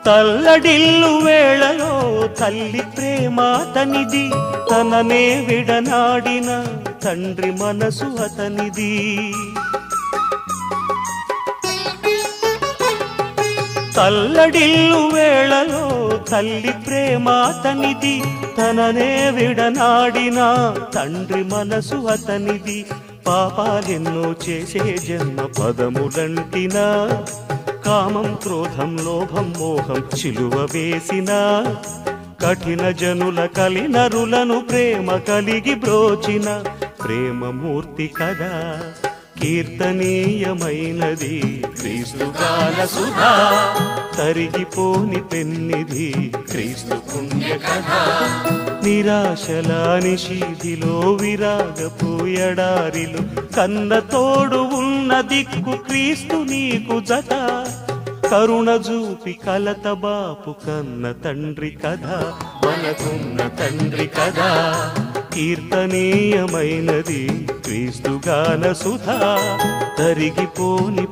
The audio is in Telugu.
తల్లడిల్లు వేళలో తల్లి ప్రేమ అతనిది, తననే విడనాడిన తండ్రి మనసు అతనిది. తల్లడిల్లు వేళలో తల్లి ప్రేమ అతనిది, తననే విడనాడిన తండ్రి మనసు అతనిది. పాపాలెన్నో చేసే జన్మ పదములంటిన, కామం క్రోధం లోభం మోహం చిలువ వేసిన, కఠిన జనుల కలినరులను ప్రేమ కలిగి బ్రోచిన ప్రేమమూర్తి కదా కీర్తనీయమైనది క్రీస్తు గాన సుధా. తరిగిపోని పెన్నిది క్రీస్తు పుణ్య కథ. నిరాశల నిషీధిలో విరాగపు ఎడారిలో కన్న తోడు ఉన్న దిక్కు క్రీస్తు నీకు జత. కరుణ చూపి కలత బాపు కన్న తండ్రి కథ, మనకున్న తండ్రి కథ కీర్తనీయమైనది క్రీస్తు గాన సుధా. తరిగిపోని